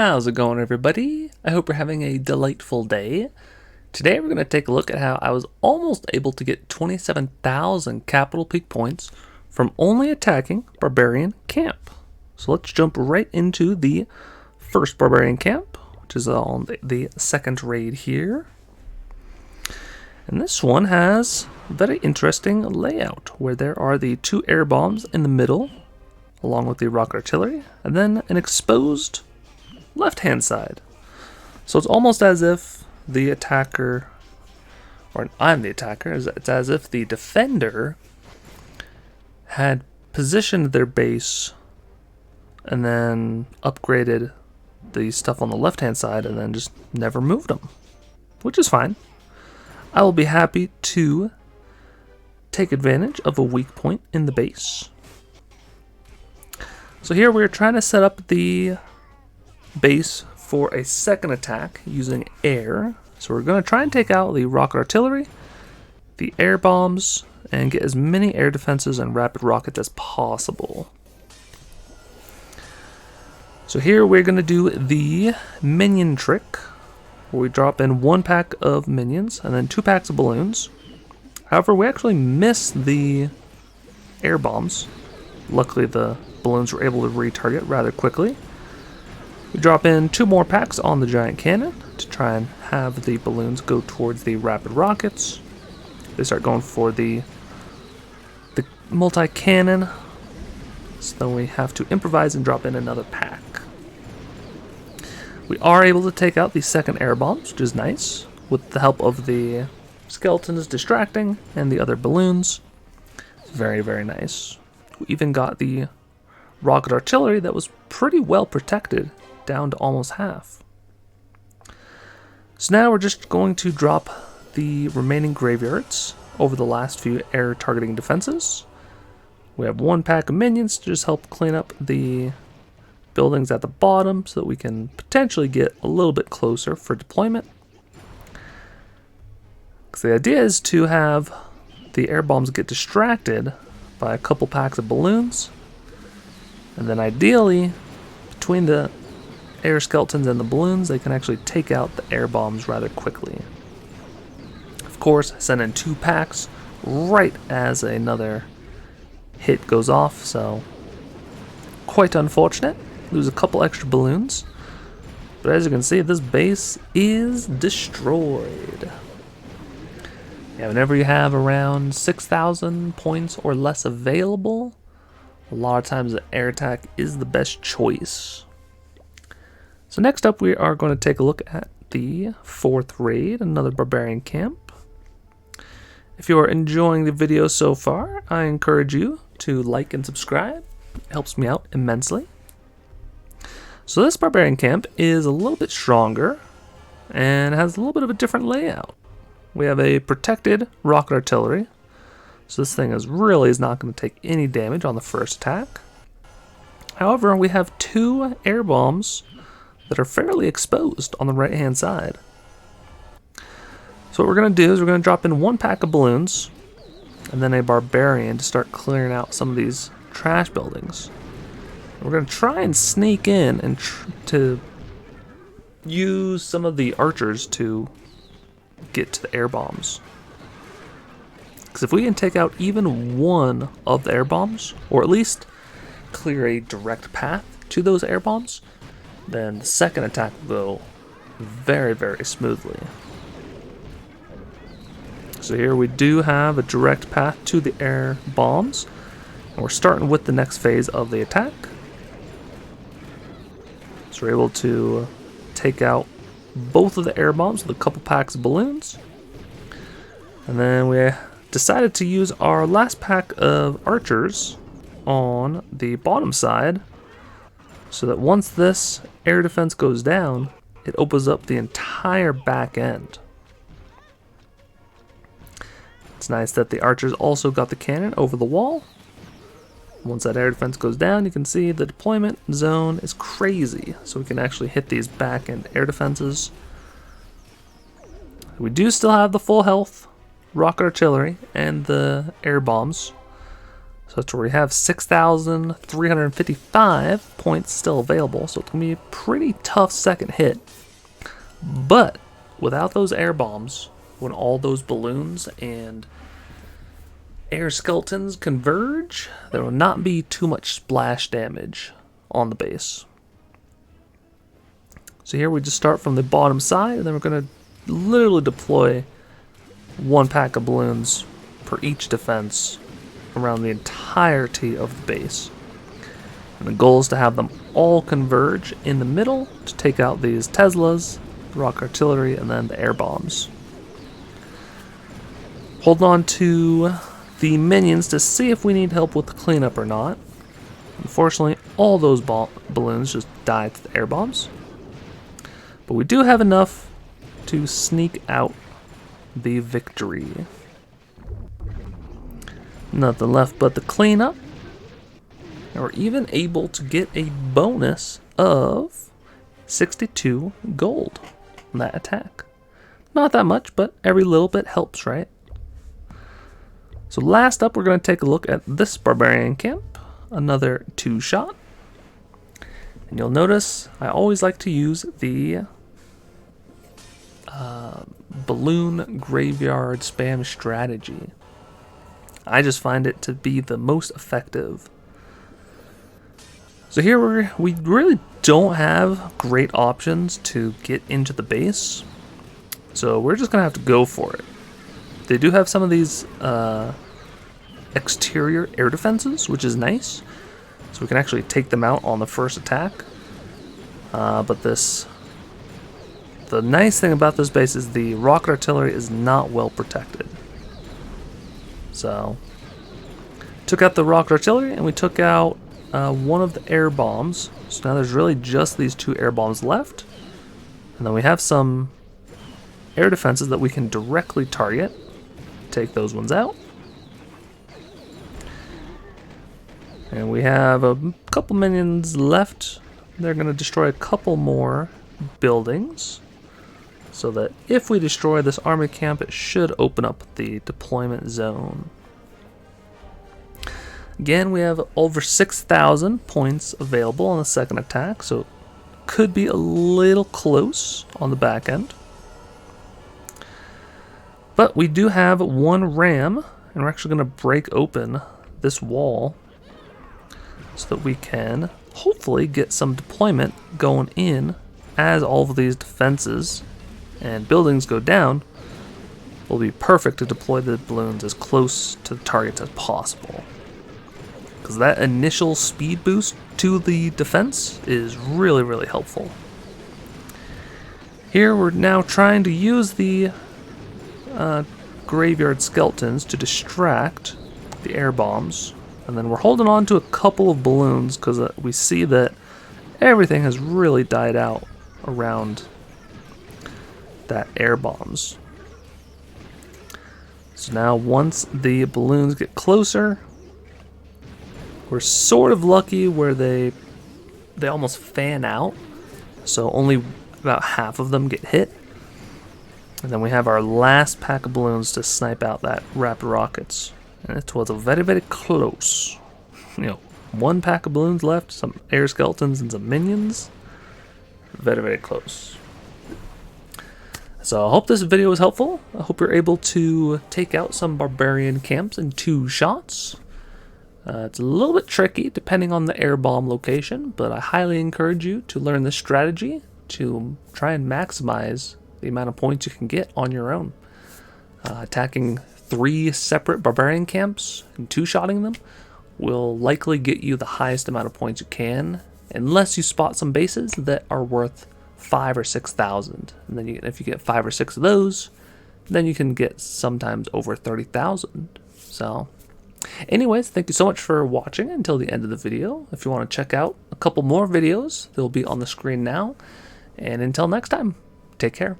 How's it going, everybody? I hope you're having a delightful day. Today we're going to take a look at how I was almost able to get 27,000 capital peak points from only attacking Barbarian Camp. So let's jump right into the first Barbarian Camp, which is on the second raid here. And this one has a very interesting layout where there are the two air bombs in the middle, along with the rocket artillery, and then an exposed left-hand side. So it's almost as if the attacker, or I'm the attacker, it's as if the defender had positioned their base and then upgraded the stuff on the left-hand side and then just never moved them, which is fine. I will be happy to take advantage of a weak point in the base. So here we're trying to set up the base for a second attack using air. So we're going to try and take out the rocket artillery, the air bombs, and get as many air defenses and rapid rockets as possible. So here we're going to do the minion trick, where we drop in one pack of minions and then 2 packs of balloons. However, we actually missed the air bombs. Luckily, the balloons were able to retarget rather quickly. We drop in 2 more packs on the giant cannon to try and have the balloons go towards the rapid rockets. They start going for the multi-cannon, so then we have to improvise and drop in another pack. We are able to take out the second air bombs, which is nice, with the help of the skeletons distracting and the other balloons. Very, very nice. We even got the rocket artillery that was pretty well protected, down to almost half. So now we're just going to drop the remaining graveyards over the last few air targeting defenses. We have 1 pack of minions to just help clean up the buildings at the bottom so that we can potentially get a little bit closer for deployment. Because the idea is to have the air bombs get distracted by a couple packs of balloons, and then ideally between the air skeletons and the balloons, they can actually take out the air bombs rather quickly. Of course, send in 2 packs right as another hit goes off, so quite unfortunate. Lose a couple extra balloons, but as you can see, this base is destroyed. Yeah, whenever you have around 6,000 points or less available, a lot of times the air attack is the best choice. So next up, we are going to take a look at the 4th raid, another Barbarian Camp. If you are enjoying the video so far, I encourage you to like and subscribe. It helps me out immensely. So this Barbarian Camp is a little bit stronger and has a little bit of a different layout. We have a protected rocket artillery, so this thing is not going to take any damage on the first attack. However, we have 2 air bombs that are fairly exposed on the right hand side. So what we're going to do is we're going to drop in 1 pack of balloons and then a barbarian to start clearing out some of these trash buildings. We're going to try and sneak in and to use some of the archers to get to the air bombs. Because if we can take out even 1 of the air bombs, or at least clear a direct path to those air bombs, then the second attack will go very, very smoothly. So here we do have a direct path to the air bombs, and we're starting with the next phase of the attack. So we're able to take out both of the air bombs with a couple packs of balloons, and then we decided to use our last pack of archers on the bottom side, so that once this air defense goes down, it opens up the entire back end. It's nice that the archers also got the cannon over the wall. Once that air defense goes down, you can see the deployment zone is crazy, so we can actually hit these back end air defenses. We do still have the full health rocket artillery and the air bombs, So that's where we have 6,355 points still available. So it's going to be a pretty tough second hit. But without those air bombs, when all those balloons and air skeletons converge, there will not be too much splash damage on the base. So here we just start from the bottom side, and then we're going to literally deploy one pack of balloons per each defense around the entirety of the base. And the goal is to have them all converge in the middle to take out these Teslas, the rock artillery, and then the air bombs. Hold on to the minions to see if we need help with the cleanup or not. Unfortunately, all those balloons just died to the air bombs. But we do have enough to sneak out the victory. Nothing left but the cleanup. And we're even able to get a bonus of 62 gold on that attack. Not that much, but every little bit helps, right? So last up, we're going to take a look at this Barbarian camp. Another 2-shot. And you'll notice I always like to use the balloon graveyard spam strategy. I just find it to be the most effective. So here we really don't have great options to get into the base. So we're just going to have to go for it. They do have some of these exterior air defenses, which is nice. So we can actually take them out on the first attack. But the nice thing about this base is the rocket artillery is not well protected. So, took out the rocket artillery, and we took out one of the air bombs. So now there's really just these 2 air bombs left. And then we have some air defenses that we can directly target. Take those ones out. And we have a couple minions left. They're going to destroy a couple more buildings. So that if we destroy this army camp, it should open up the deployment zone. Again, we have over 6,000 points available on the second attack, so it could be a little close on the back end. But we do have one ram, and we're actually going to break open this wall so that we can hopefully get some deployment going in as all of these defenses and buildings go down. Will be perfect to deploy the balloons as close to the targets as possible, because that initial speed boost to the defense is really helpful. Here we're now trying to use the graveyard skeletons to distract the air bombs, and then we're holding on to a couple of balloons because we see that everything has really died out around that air bombs. So now once the balloons get closer, we're sort of lucky where they almost fan out, so only about half of them get hit. And then we have our last pack of balloons to snipe out that rapid rockets. And it was a very close. You know, one pack of balloons left, some air skeletons and some minions. Very close. So I hope this video was helpful. I hope you're able to take out some barbarian camps in 2 shots. It's a little bit tricky depending on the air bomb location, but I highly encourage you to learn this strategy to try and maximize the amount of points you can get on your own. Attacking 3 separate barbarian camps and 2-shotting them will likely get you the highest amount of points you can, unless you spot some bases that are worth 5,000 or 6,000. And then if you get 5 or 6 of those, then you can get sometimes over 30,000. So anyways, thank you so much for watching until the end of the video. If you want to check out a couple more videos, they'll be on the screen now. And until next time, take care.